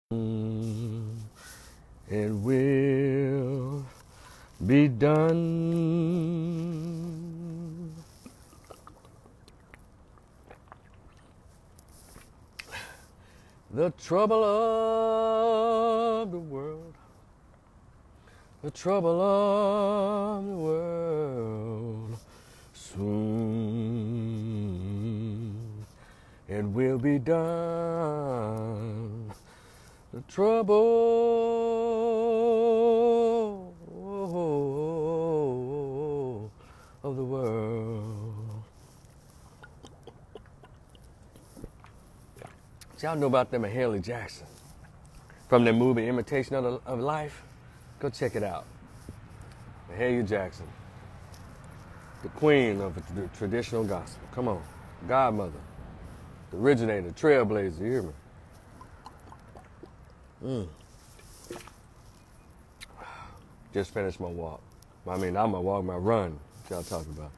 It will be done. The trouble of the world, the trouble of the world, soon it will be done. The trouble of the world. Y'all know about them Mahalia Jackson from the movie Imitation of Life? Go check it out. Mahalia Jackson, the queen of the traditional gospel. Come on, godmother, the originator, trailblazer. You hear me? Just finished my walk. I mean, I'm gonna walk my run. What y'all talking about?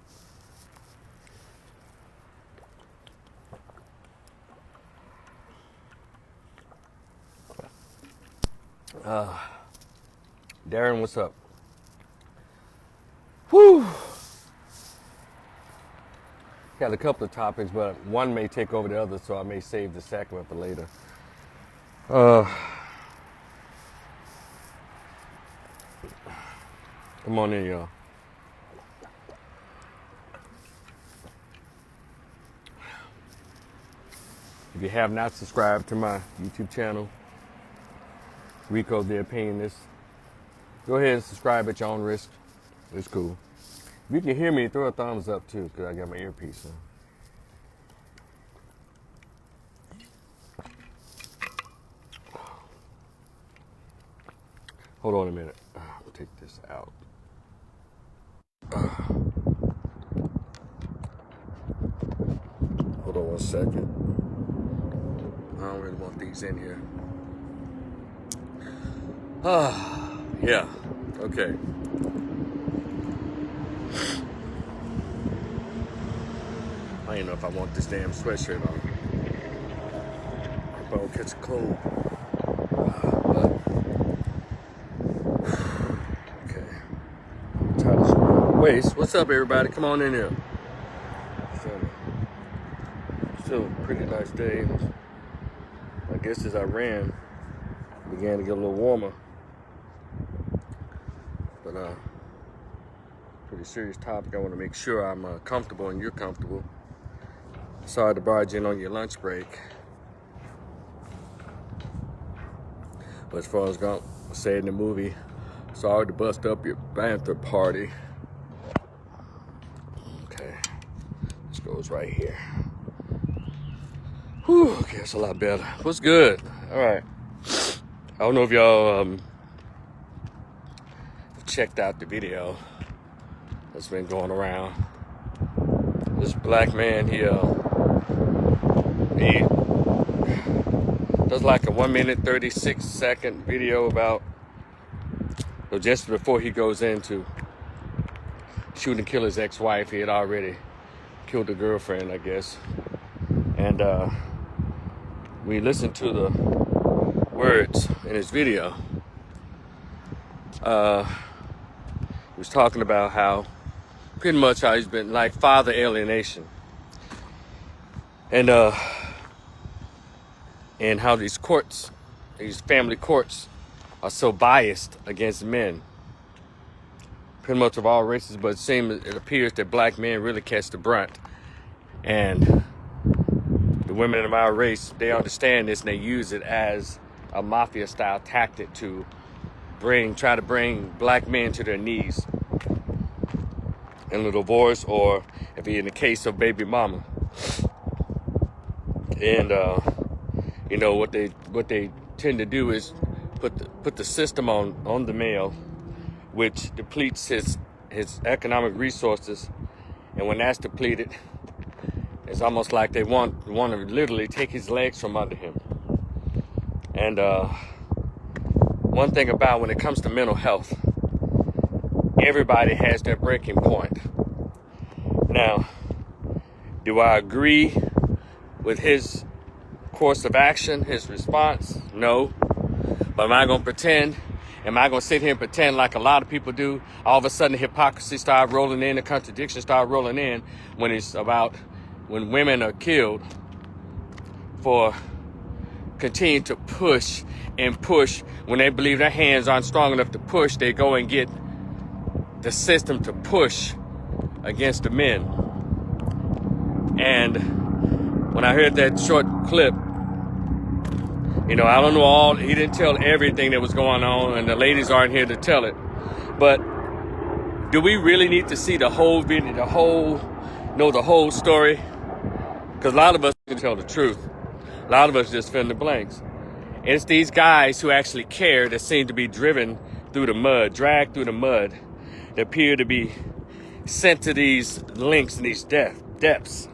Darren, what's up? Whew. Got a couple of topics, but one may take over the other, so I may save the second one for later. Come on in, y'all. If you have not subscribed to my YouTube channel, Rico the Opinionist, go ahead and subscribe at your own risk. It's cool. If you can hear me, throw a thumbs up too, because I got my earpiece on. Hold on a minute. I'll take this out. Hold on 1 second. I don't really want these in here. Yeah. Okay. I don't know if I want this damn sweatshirt on. If I will catch a cold. But okay. Try to waist. What's up, everybody? Come on in here. Still a pretty nice day. I guess as I ran, it began to get a little warmer. But pretty serious topic. I want to make sure I'm comfortable and you're comfortable. Sorry to barge in on your lunch break. But as far as I say in the movie, sorry to bust up your banter party. Okay, this goes right here. Whew, okay, that's a lot better. What's good? All right. I don't know if y'all checked out the video that's been going around. This black man, he does like a 1 minute 36-second video about, just before he goes in to shoot and kill his ex-wife. He had already killed a girlfriend, I guess. And we listened to the words in his video. He was talking about how pretty much how he's been like father alienation, and how these courts, these family courts, are so biased against men, pretty much of all races. But it appears that black men really catch the brunt, and the women of our race, they understand this and they use it as a mafia style tactic to try to bring black men to their knees in a divorce, or if in the case of baby mama. And what they tend to do is put the system on the male, which depletes his economic resources. And when that's depleted, it's almost like they want to literally take his legs from under him. And one thing about when it comes to mental health, everybody has their breaking point. Now, do I agree with his course of action, his response? No. But am I going to pretend? Am I going to sit here and pretend like a lot of people do? All of a sudden, the hypocrisy start rolling in, the contradiction start rolling in when it's about when women are killed for continuing to push and push. When they believe their hands aren't strong enough to push, they go and get the system to push against the men. And when I heard that short clip, you know, I don't know all, he didn't tell everything that was going on, and the ladies aren't here to tell it. But do we really need to see the whole video, the whole story? Because a lot of us can tell the truth. A lot of us just fill in the blanks. And it's these guys who actually care that seem to be driven through the mud, dragged through the mud, that appear to be sent to these links and these depths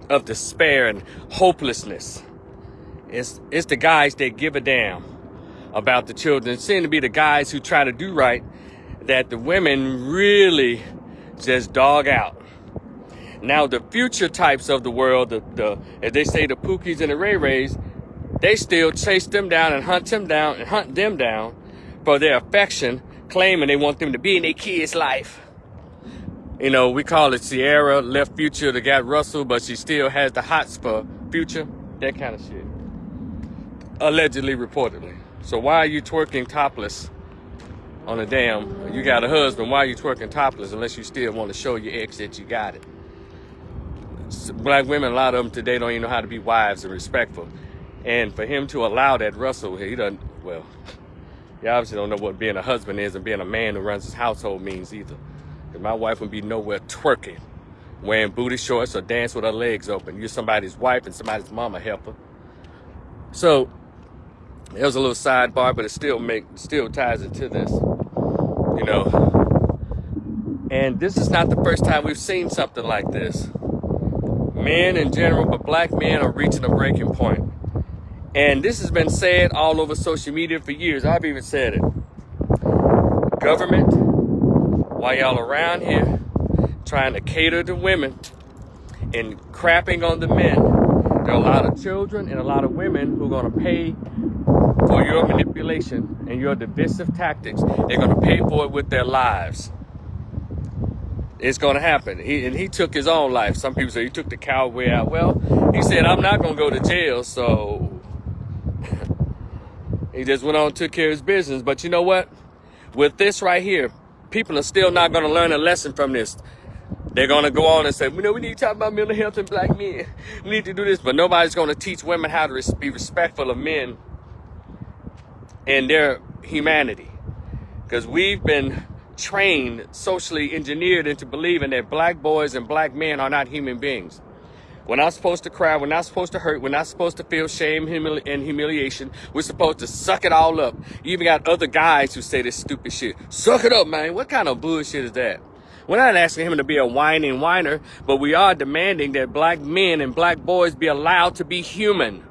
of despair and hopelessness. It's the guys that give a damn about the children. It seem to be the guys who try to do right that the women really just dog out. Now, the future types of the world, as they say, the Pookies and the Ray Rays, they still chase them down and hunt them down for their affection, claiming they want them to be in their kids' life. You know, we call it Sierra left Future to got Russell, but she still has the hots for Future, that kind of shit. Allegedly, reportedly. So why are you twerking topless on a damn, you got a husband, why are you twerking topless unless you still want to show your ex that you got it? Black women, a lot of them today don't even know how to be wives and respectful. And for him to allow that, Russell, he doesn't, well, he obviously don't know what being a husband is and being a man who runs his household means either. Because my wife would be nowhere twerking, wearing booty shorts or dance with her legs open. You're somebody's wife and somebody's mama helper. So, it was a little sidebar, but it still ties into this, you know. And this is not the first time we've seen something like this. Men in general, but black men are reaching a breaking point. And this has been said all over social media for years. I've even said it. Government, while y'all around here trying to cater to women and crapping on the men, there are a lot of children and a lot of women who are going to pay for your manipulation and your divisive tactics. They're going to pay for it with their lives. It's going to happen. He took his own life. Some people say he took the coward way out. Well, he said, I'm not going to go to jail, so he just went on and took care of his business. But you know what? With this right here, people are still not going to learn a lesson from this. They're going to go on and say, we need to talk about mental health in black men. We need to do this. But nobody's going to teach women how to be respectful of men and their humanity. Because we've been trained, socially engineered into believing that black boys and black men are not human beings. We're not supposed to cry. We're not supposed to hurt. We're not supposed to feel shame and humiliation. We're supposed to suck it all up. You even got other guys who say this stupid shit. Suck it up, man. What kind of bullshit is that? We're not asking him to be a whining whiner, but we are demanding that black men and black boys be allowed to be human.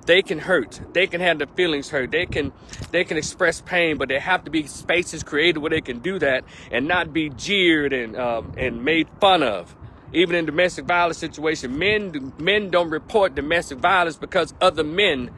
They can hurt. They can have their feelings hurt. They can express pain, but there have to be spaces created where they can do that and not be jeered and made fun of. Even in domestic violence situation, men don't report domestic violence because other men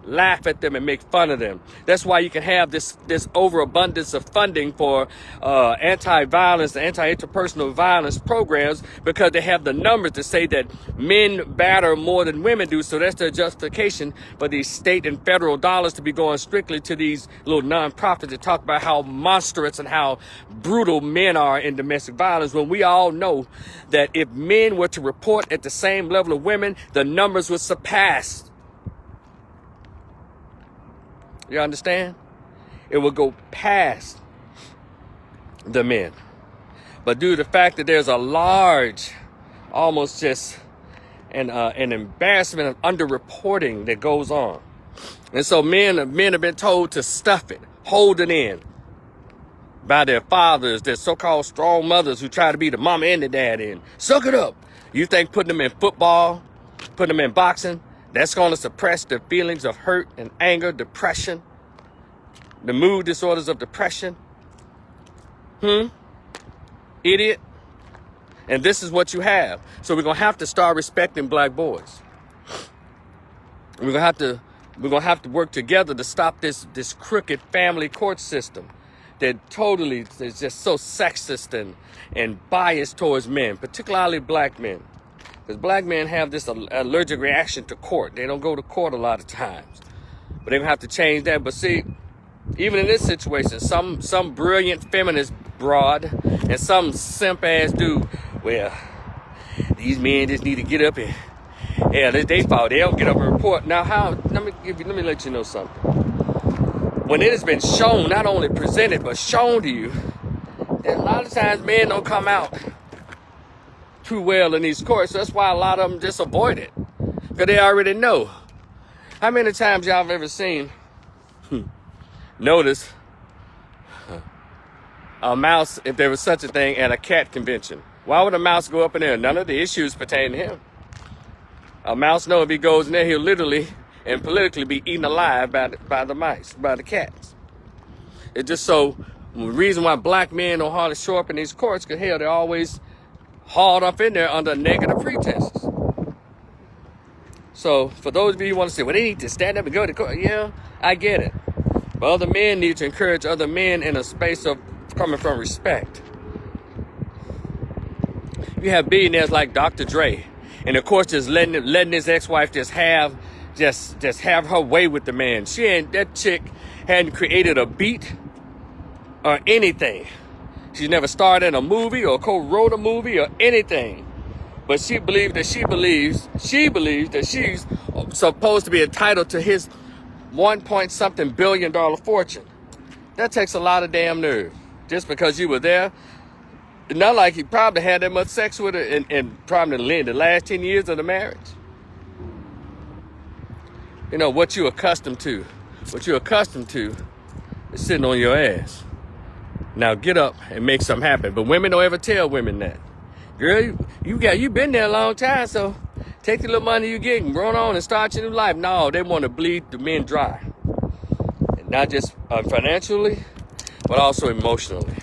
laugh at them and make fun of them. That's why you can have this overabundance of funding for anti-violence, anti-interpersonal violence programs, because they have the numbers to say that men batter more than women do. So that's their justification for these state and federal dollars to be going strictly to these little nonprofits that talk about how monstrous and how brutal men are in domestic violence, when we all know that if men were to report at the same level of women, the numbers would surpass. You understand? It will go past the men. But due to the fact that there's a large, almost just an embarrassment of underreporting that goes on. And so men have been told to stuff it, hold it in by their fathers, their so-called strong mothers who try to be the mama and the daddy, and suck it up. You think putting them in football, putting them in boxing, that's going to suppress the feelings of hurt and anger, depression, the mood disorders of depression? Idiot. And this is what you have. So we're going to have to start respecting black boys. We're going to have to We're going to have to work together to stop this crooked family court system that totally is just so sexist and biased towards men, particularly black men. Because black men have this allergic reaction to court. They don't go to court a lot of times. But they're going to have to change that. But see, even in this situation, some brilliant feminist broad and some simp-ass dude, well, these men just need to get up and, yeah, they fault. They don't get up and report. Now, how? Let me let you know something. When it has been shown, not only presented, but shown to you, that a lot of times men don't come out too well in these courts. That's why a lot of them just avoid it, because they already know. How many times y'all have ever seen, notice, a mouse, if there was such a thing, at a cat convention? Why would a mouse go up in there? None of the issues pertain to him. A mouse knows if he goes in there, he'll literally and politically be eaten alive by the mice, by the cats. It's just so, the reason why black men don't hardly show up in these courts, because hell, they're always hauled up in there under negative pretenses. So for those of you who want to say, well, they need to stand up and go to court. Yeah, I get it. But other men need to encourage other men in a space of coming from respect. You have billionaires like Dr. Dre, and of course just letting his ex-wife just have her way with the man. That chick hadn't created a beat or anything. She's never starred in a movie or co-wrote a movie or anything. But she believes that she's supposed to be entitled to his $1.something billion fortune. That takes a lot of damn nerve. Just because you were there. Not like he probably had that much sex with her in probably the last 10 years of the marriage. You know, what you're accustomed to is sitting on your ass. Now get up and make something happen. But women don't ever tell women that. Girl, you been there a long time, so take the little money you get and run on and start your new life. No, they want to bleed the men dry. And not just financially, but also emotionally.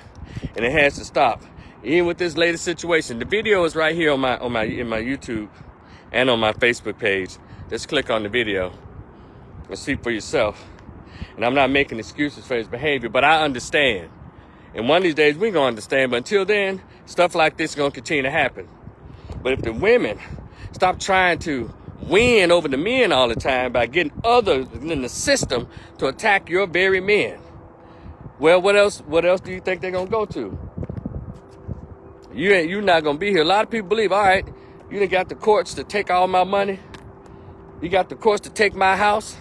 And it has to stop. Even with this latest situation, the video is right here in my YouTube and on my Facebook page. Just click on the video and see for yourself. And I'm not making excuses for his behavior, but I understand. And one of these days we're gonna understand, but until then, stuff like this is gonna continue to happen. But if the women stop trying to win over the men all the time by getting others in the system to attack your very men, well, what else do you think they're gonna go to? You're not gonna be here. A lot of people believe, all right, you done got the courts to take all my money. You got the courts to take my house.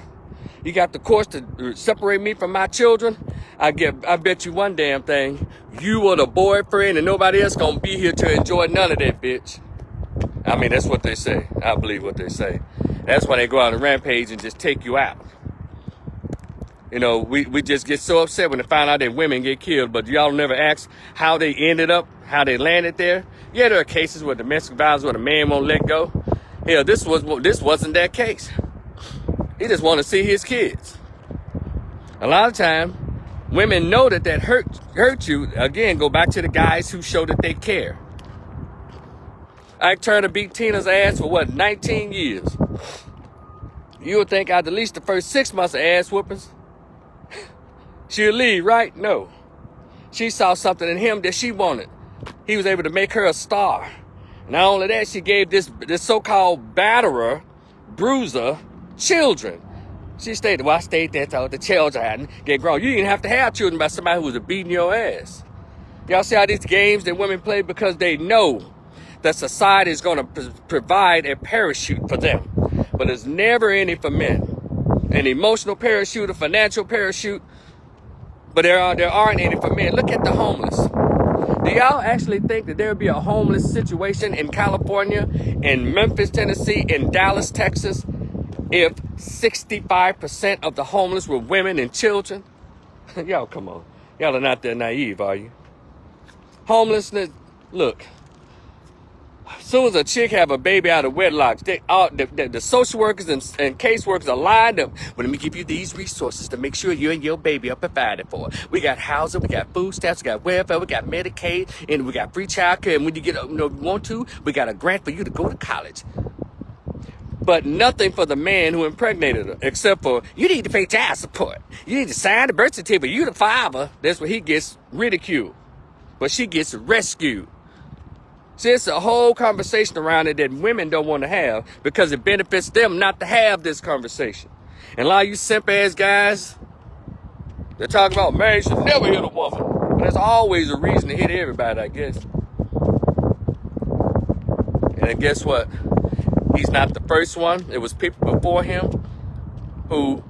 You got the courts to separate me from my children. I bet you one damn thing. You are the boyfriend and nobody else gonna be here to enjoy none of that, bitch. I mean, that's what they say. I believe what they say. That's why they go on a rampage and just take you out. You know, we just get so upset when they find out that women get killed, but y'all never ask how they ended up, how they landed there. Yeah, there are cases where domestic violence where the man won't let go. Hell, this wasn't that case. He just want to see his kids. A lot of time, women know that hurt you. Again, go back to the guys who show that they care. Ike Turner beat Tina's ass for 19 years. You would think after at least the first 6 months of ass whoopings, she'll leave, right? No. She saw something in him that she wanted. He was able to make her a star. Not only that, she gave this so-called batterer, bruiser, children. She stated, well, I stayed there till the children get grown. You didn't have to have children by somebody who was beating your ass. Y'all see how these games that women play because they know that society is going to provide a parachute for them. But there's never any for men. An emotional parachute, a financial parachute, but there aren't any for men. Look at the homeless. Do y'all actually think that there would be a homeless situation in California, in Memphis, Tennessee, in Dallas, Texas, if 65% of the homeless were women and children? Y'all, come on. Y'all are not that naive, are you? Homelessness, look. As soon as a chick have a baby out of wedlock, the social workers and caseworkers are lined up. Well, let me give you these resources to make sure you and your baby are provided for. We got housing, we got food stamps, we got welfare, we got Medicaid, and we got free child care. And when you want to, we got a grant for you to go to college. but nothing for the man who impregnated her, except for, you need to pay child support. You need to sign the birth certificate. You the father. That's where he gets ridiculed. But she gets rescued. See, it's a whole conversation around it that women don't want to have because it benefits them not to have this conversation. And a lot of you simp-ass guys, they're talking about, man, you should never hit a woman. But there's always a reason to hit everybody, I guess. And guess what? He's not the first one. It was people before him who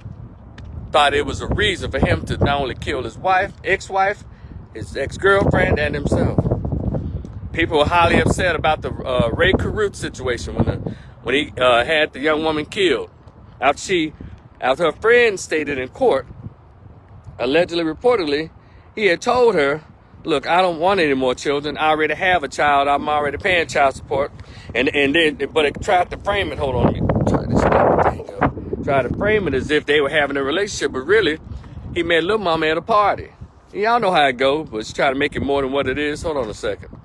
thought it was a reason for him to not only kill his wife, ex-wife, his ex-girlfriend, and himself. People were highly upset about the Ray Carruth situation when he had the young woman killed. After her friend stated in court, allegedly, reportedly, he had told her, look, I don't want any more children. I already have a child. I'm already paying child support. But it tried to frame it. Hold on, let me try this thing up. Tried to frame it as if they were having a relationship, but really, he met little mama at a party. Y'all know how it goes, but she tried to make it more than what it is. Hold on a second.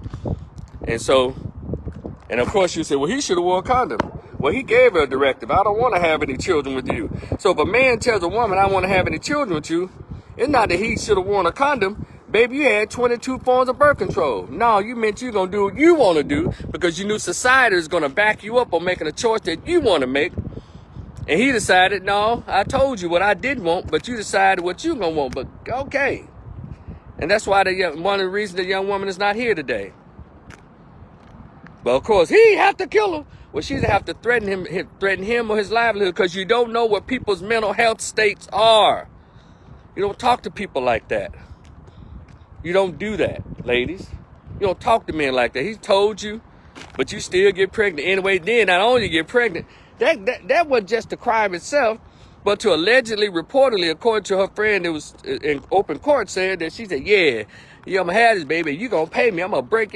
And of course you say, well, he should have worn a condom. Well, he gave her a directive. I don't want to have any children with you. So if a man tells a woman, I want to have any children with you, it's not that he should have worn a condom. Baby, you had 22 forms of birth control. No, you meant you're going to do what you want to do because you knew society is going to back you up on making a choice that you want to make. And he decided, no, I told you what I did want, but you decided what you're going to want. But okay. And that's why one of the reasons the young woman is not here today. Well, of course, he have to kill her. Well, she'd have to threaten him or his livelihood because you don't know what people's mental health states are. You don't talk to people like that. You don't do that, ladies. You don't talk to men like that. He told you, but you still get pregnant anyway. Then not only get pregnant, that wasn't just the crime itself, but to allegedly, reportedly, according to her friend, it was in open court, said that she said, yeah, I'm gonna have this baby. You gonna pay me? I'm gonna break,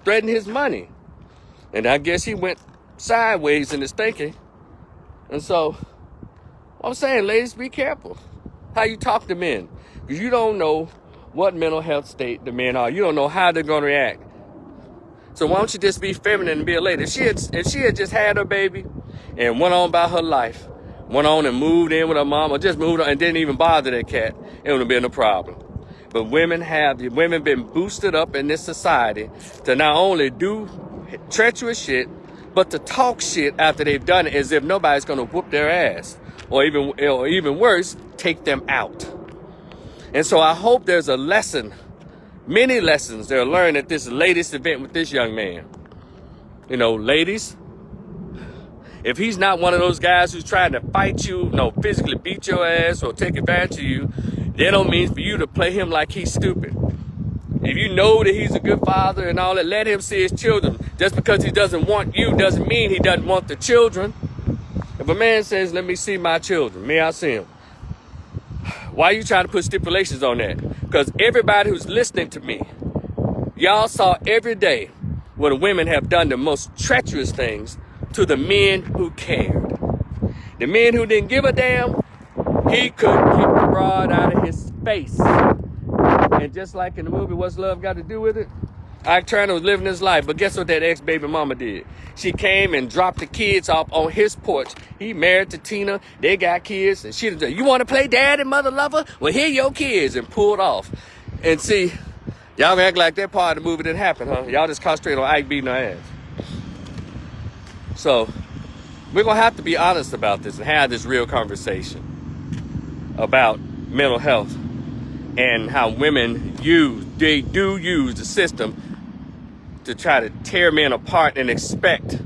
threaten his money. And I guess he went sideways in his thinking. And so, I'm saying, ladies, be careful how you talk to men. Because you don't know what mental health state the men are. You don't know how they're going to react. So why don't you just be feminine and be a lady? If she had just had her baby and went on about her life, went on and moved in with her mom, or just moved on and didn't even bother that cat, it would have been a problem. But women been boosted up in this society to not only do treacherous shit, but to talk shit after they've done it as if nobody's going to whoop their ass. Or even worse, take them out. And so I hope there's a lesson, many lessons they'll learn at this latest event with this young man. Ladies, if he's not one of those guys who's trying to fight you, physically beat your ass or take advantage of you, that don't mean for you to play him like he's stupid. If you know that he's a good father and all that, let him see his children. Just because he doesn't want you doesn't mean he doesn't want the children. If a man says, let me see my children, may I see them? Why are you trying to put stipulations on that? Because everybody who's listening to me, y'all saw every day when women have done the most treacherous things to the men who cared. The men who didn't give a damn, he couldn't keep the rod out of his face. And just like in the movie, What's Love Got to Do with It? Ike Turner was living his life, but guess what that ex-baby mama did? She came and dropped the kids off on his porch. He married to Tina. They got kids. And she said, you want to play daddy, mother lover? Well, here your kids. And pulled off. And see, y'all act like that part of the movie didn't happen, huh? Y'all just concentrate on Ike beating her ass. So, we're going to have to be honest about this and have this real conversation about mental health and how women use the system to try to tear men apart and expect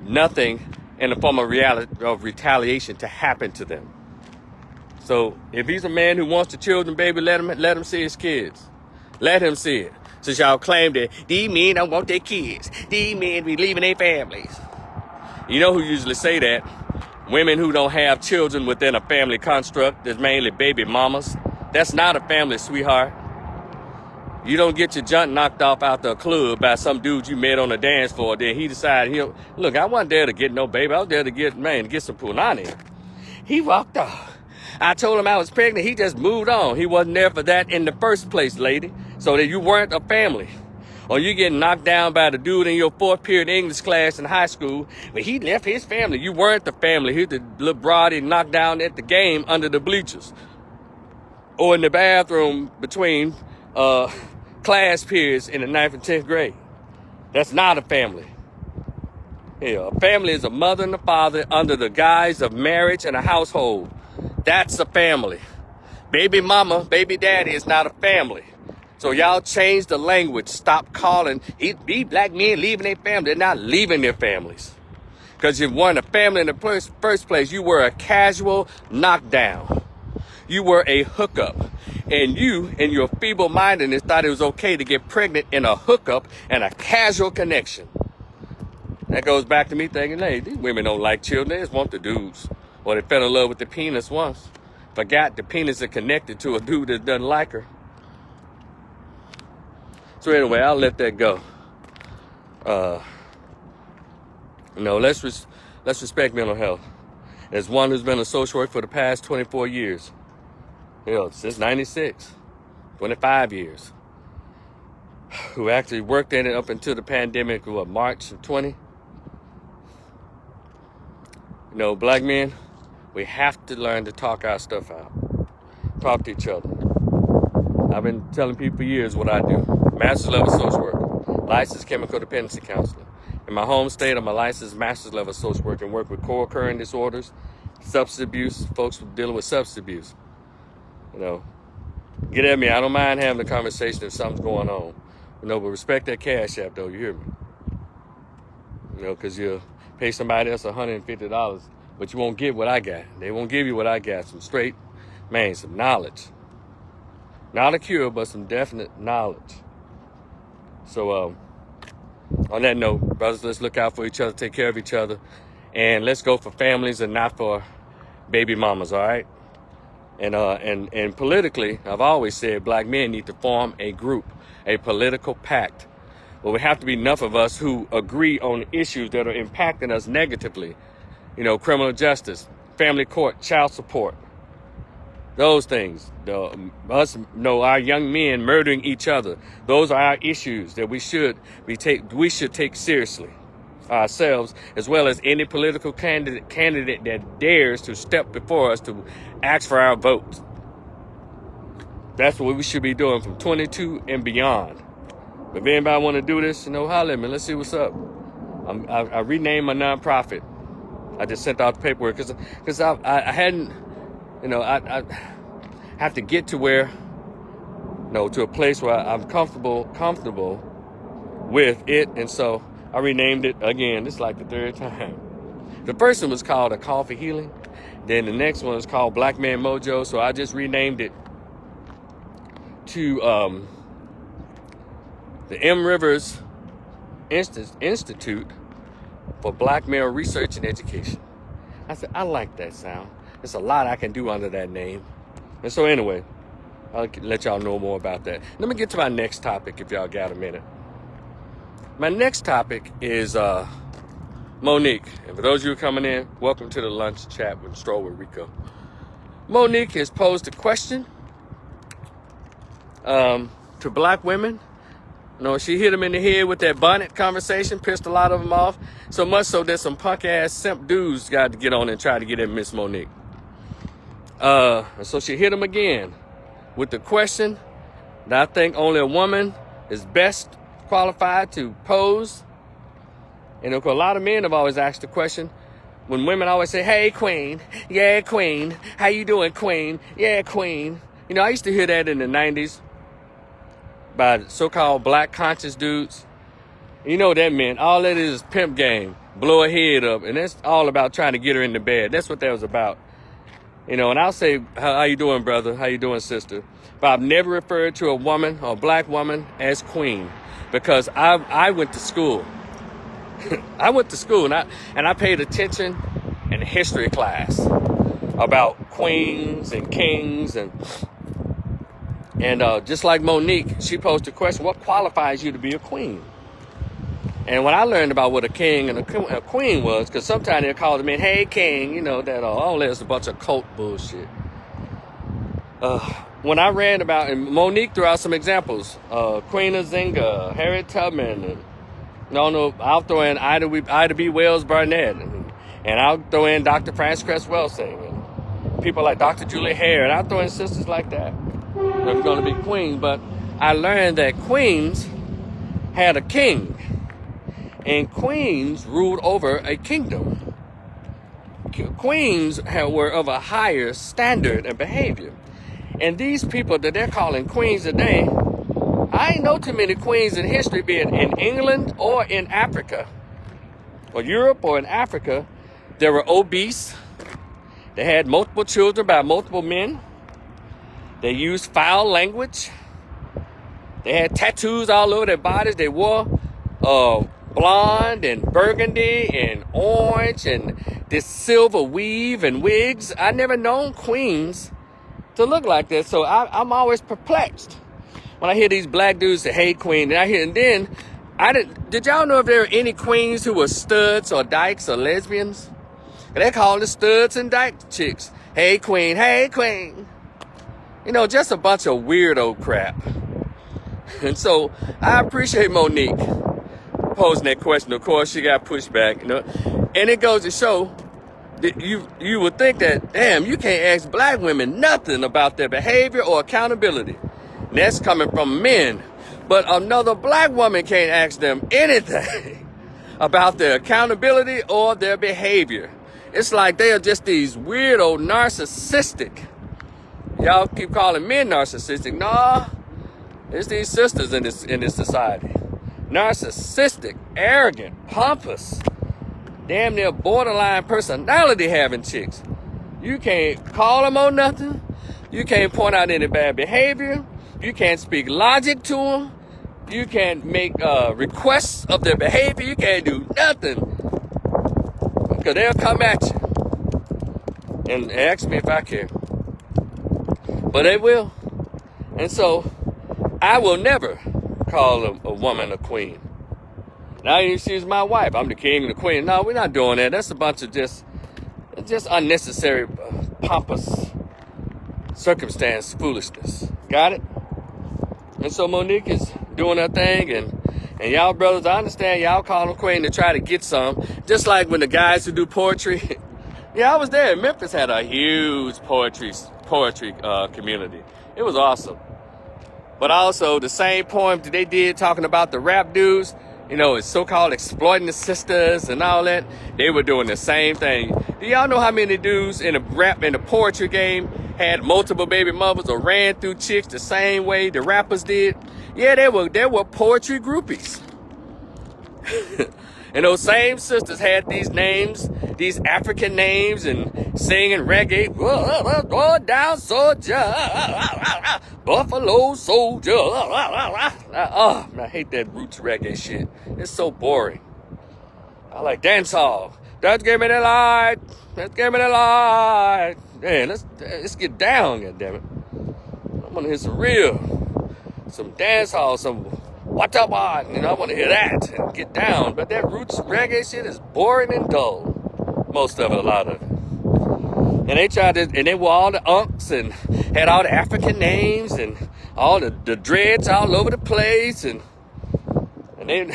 nothing in the form of retaliation to happen to them. So if he's a man who wants the children, baby, let him see his kids. Let him see it. Since y'all claim that these men don't want their kids. These men be leaving their families. You know who usually say that? Women who don't have children within a family construct. There's mainly baby mamas. That's not a family, sweetheart. You don't get your junk knocked off out the club by some dude you met on the dance floor. Then he decided, look, I wasn't there to get no baby. I was there to get some punani. He walked off. I told him I was pregnant. He just moved on. He wasn't there for that in the first place, lady. So that you weren't a family. Or you get knocked down by the dude in your fourth period English class in high school, but he left his family. You weren't the family. He's the little broad he knocked down at the game under the bleachers. Or in the bathroom between class periods in the 9th and 10th grade. That's not a family. Yeah, a family is a mother and a father under the guise of marriage and a household. That's a family. Baby mama, baby daddy is not a family. So y'all change the language. Stop calling. These black men leaving their family. They're not leaving their families. Because you weren't a family in the first place. You were a casual knockdown. You were a hookup. And you, in your feeble-mindedness, thought it was okay to get pregnant in a hookup and a casual connection. That goes back to me thinking, hey, these women don't like children. They just want the dudes. Or they fell in love with the penis once. Forgot the penis is connected to a dude that doesn't like her. So anyway, I'll let that go. Let's respect mental health. As one who's been a social worker for the past 24 years, since 96, 25 years, who actually worked in it up until the pandemic, March of 20. Black men, we have to learn to talk our stuff out. Talk to each other. I've been telling people for years what I do. Master's level social worker, licensed chemical dependency counselor. In my home state, I'm a licensed master's level social worker and work with co-occurring disorders, substance abuse, folks dealing with substance abuse. Get at me. I don't mind having a conversation if something's going on. But respect that cash app, though. You hear me? Because you'll pay somebody else $150, but you won't get what I got. They won't give you what I got. Some knowledge. Not a cure, but some definite knowledge. So, on that note, brothers, let's look out for each other, take care of each other, and let's go for families and not for baby mamas, all right? And politically, I've always said black men need to form a group, a political pact. Well, we have to be enough of us who agree on issues that are impacting us negatively. Criminal justice, family court, child support, those things. Our young men murdering each other. Those are our issues that we should take seriously ourselves, as well as any political candidate that dares to step before us to ask for our votes. That's what we should be doing from 22 and beyond. If anybody want to do this, holler at me. Let's see what's up. I renamed my nonprofit. I just sent out the paperwork because I hadn't, I have to get to where, to a place where I'm comfortable with it. And so I renamed it again. This is like the third time. The first one was called A Call for Healing. Then the next one was called Black Man Mojo. So I just renamed it to the M. Rivers Institute for Black Male Research and Education. I said, I like that sound. There's a lot I can do under that name. And so anyway, I'll let y'all know more about that. Let me get to my next topic if y'all got a minute. My next topic is Monique. And for those of you coming in, welcome to the lunch chat with Stroll with Rico. Monique has posed a question to black women. She hit them in the head with that bonnet conversation, pissed a lot of them off. So much so that some punk ass simp dudes got to get on and try to get at Miss Monique. So she hit them again with the question that I think only a woman is best qualified to pose. And a lot of men have always asked the question when women always say, hey, queen. Yeah, queen. How you doing, queen? Yeah, queen. I used to hear that in the 90s. By so-called black conscious dudes. That meant all that is pimp game, blow her head up, and that's all about trying to get her into bed. That's what that was about. And I'll say, how you doing, brother? How you doing, sister? But I've never referred to a woman or a black woman as queen because I went to school. I went to school and I paid attention in history class about queens and kings and just like Monique, she posed the question, what qualifies you to be a queen? And when I learned about what a king and a queen was, because sometimes they'll call them in, hey, king, that all that's a bunch of cult bullshit. when I read about, and Monique threw out some examples, Queen Azinga, Harriet Tubman, and I'll throw in Ida B. Wells Barnett, and I'll throw in Dr. Frances Cress Welsing, and people like Dr. Julia Hare, and I'll throw in sisters like that. They're going to be queens, but I learned that queens had a king, and queens ruled over a kingdom. Queens were of a higher standard and behavior. And these people that they're calling queens today, I ain't know too many queens in history, be it in England or in Africa, or Europe or in Africa. They were obese. They had multiple children by multiple men. They used foul language. They had tattoos all over their bodies. They wore blonde and burgundy and orange and this silver weave and wigs. I never known queens to look like this, so I'm always perplexed when I hear these black dudes say, "Hey, queen," and then did y'all know if there were any queens who were studs or dykes or lesbians? They call the studs and dyke chicks, "Hey, queen, hey, queen." Just a bunch of weirdo crap. And so I appreciate Monique posing that question. Of course, she got pushed back, and it goes to show that you would think that, damn, you can't ask black women nothing about their behavior or accountability. And that's coming from men. But another black woman can't ask them anything about their accountability or their behavior. It's like they are just these weirdo narcissistic. Y'all keep calling men narcissistic. Nah, it's these sisters in this society. Narcissistic, arrogant, pompous, damn near borderline personality having chicks. You can't call them on nothing. You can't point out any bad behavior. You can't speak logic to them. You can't make requests of their behavior. You can't do nothing, because they'll come at you and ask me if I care. But they will. And so I will never call a woman a queen. Now she's my wife. I'm the king and the queen. No, we're not doing that. That's a bunch of just unnecessary, pompous circumstance foolishness. Got it? And so Monique is doing her thing, and y'all brothers, I understand y'all call them queen to try to get some. Just like when the guys who do poetry, yeah, I was there. Memphis had a huge poetry community. It was awesome. But also the same poem that they did talking about the rap dudes, it's so-called exploiting the sisters and all that. They were doing the same thing. Do y'all know how many dudes in the poetry game had multiple baby mothers or ran through chicks the same way the rappers did? Yeah, they were poetry groupies. And those same sisters had these names, these African names, and singing reggae. Go down, soldier, Buffalo Soldier. I hate that roots reggae shit. It's so boring. I like dancehall. Let's give me the light. Let's give me the light. Man, let's get down, goddammit. I want to hear some dancehall, some what up on, I want to hear that and get down. But that roots reggae shit is boring and dull. Most of it, a lot of it. And they tried to, and they were all the unks and had all the African names and all the dreads all over the place. And they,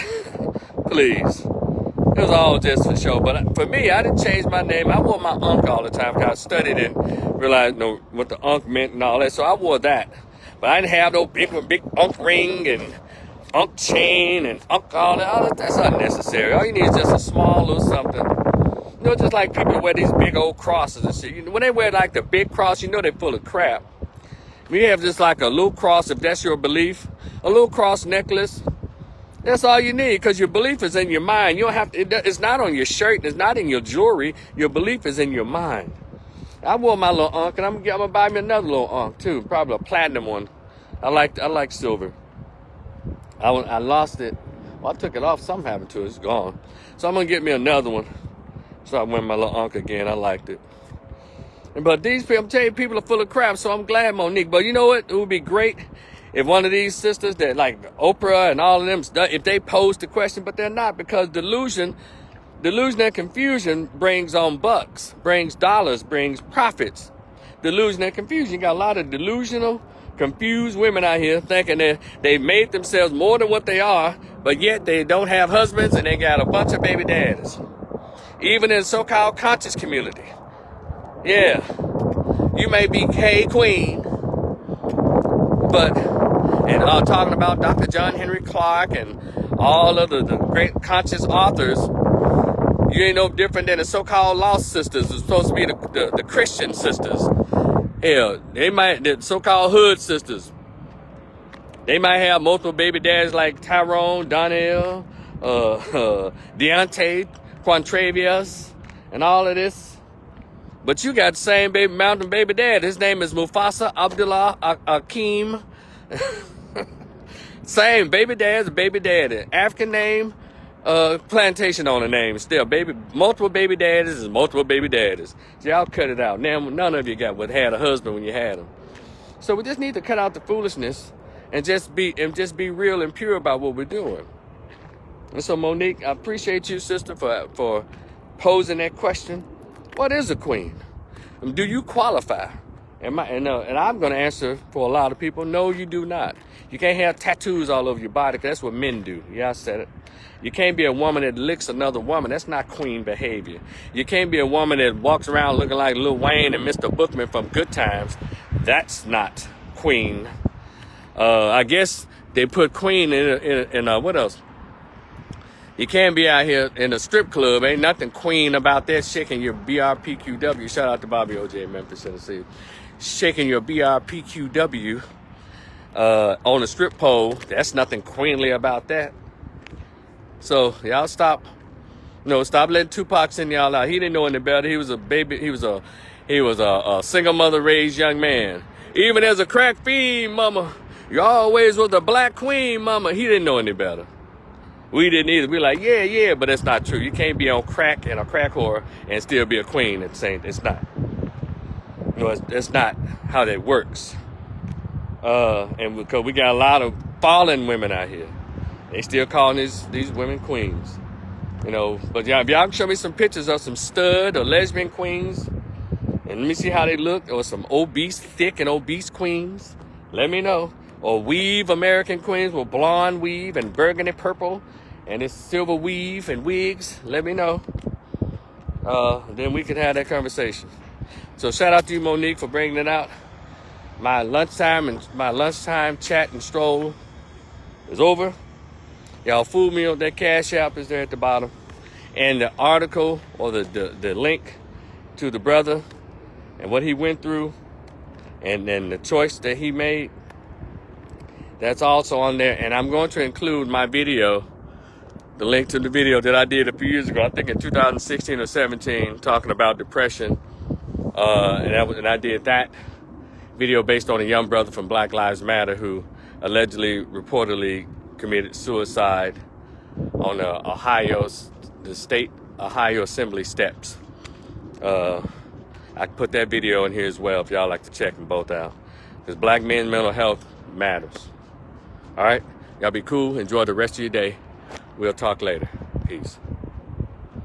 please. It was all just for show. But for me, I didn't change my name. I wore my unk all the time because I studied and realized what the unk meant and all that. So I wore that. But I didn't have no big unk ring and unk chain and unk all that. That's unnecessary. All you need is just a small little something. Just like people wear these big old crosses and shit. When they wear like the big cross, they're full of crap. When you have just like a little cross, if that's your belief, a little cross necklace, that's all you need, because your belief is in your mind. You don't have to, it's not on your shirt, it's not in your jewelry. Your belief is in your mind. I wore my little unk, and I'm gonna buy me another little unk too, probably a platinum one. I like silver. I lost it. Well, I took it off. Something happened to it. It's gone. So I'm going to get me another one. So I went my little unk again. I liked it. But these people, I'm telling you, people are full of crap. So I'm glad Monique. But you know what? It would be great if one of these sisters that like Oprah and all of them, if they posed the question, but they're not, because delusion and confusion brings on bucks, brings dollars, brings profits. delusion and confusion. You got a lot of delusional, confused women out here thinking that they made themselves more than what they are, but yet they don't have husbands and they got a bunch of baby daddies. Even in the so-called conscious community. Yeah, you may be K Queen, but, and talking about Dr. John Henry Clark and all of the great conscious authors, you ain't no different than the so-called lost sisters. It's supposed to be the Christian sisters. Hell, the so-called hood sisters. They might have multiple baby dads like Tyrone, Donnell, Deontay, Quantravius, and all of this. But you got the same mountain baby dad. His name is Mufasa Abdullah Akeem. Same baby dad's a baby daddy. African name, plantation on the name. Still, multiple baby daddies is multiple baby daddies. So y'all cut it out. Now, none of you had a husband when you had him. So we just need to cut out the foolishness and just be real and pure about what we're doing. And so, Monique, I appreciate you, sister, for posing that question. What is a queen? Do you qualify? And I'm going to answer for a lot of people, no, you do not. You can't have tattoos all over your body, 'cause that's what men do. Yeah, I said it. You can't be a woman that licks another woman. That's not queen behavior. You can't be a woman that walks around looking like Lil Wayne and Mr. Bookman from Good Times. That's not queen. I guess they put queen in what else? You can't be out here in a strip club. Ain't nothing queen about that. Shaking your BRPQW. Shout out to Bobby OJ, Memphis, Tennessee. Shaking your BRPQW on a strip pole. That's nothing queenly about that. So y'all stop letting Tupac send y'all out. He didn't know any better. He was a baby. He was a single mother raised young man. Even as a crack fiend, mama, you always was a black queen, mama. He didn't know any better. We didn't either. We like, yeah, but that's not true. You can't be on crack and a crack whore and still be a queen at the same. It's not. It's not how that works. And because we got a lot of fallen women out here, they still calling these women queens. But if y'all can show me some pictures of some stud or lesbian queens, and let me see how they look, or some thick and obese queens, let me know. Or weave American queens with blonde weave and burgundy purple and this silver weave and wigs, let me know. Then we could have that conversation. So shout out to you, Monique, for bringing it out. My lunchtime chat and stroll is over. Y'all fooled me on that Cash App is there at the bottom. And the article or the link to the brother and what he went through and then the choice that he made, that's also on there. And I'm going to include my video, the link to the video that I did a few years ago, I think in 2016 or 17, talking about depression. And I did that video based on a young brother from Black Lives Matter who reportedly committed suicide on the state Ohio Assembly steps. I put that video in here as well if y'all like to check them both out. Because black men's mental health matters. All right? Y'all be cool. Enjoy the rest of your day. We'll talk later. Peace.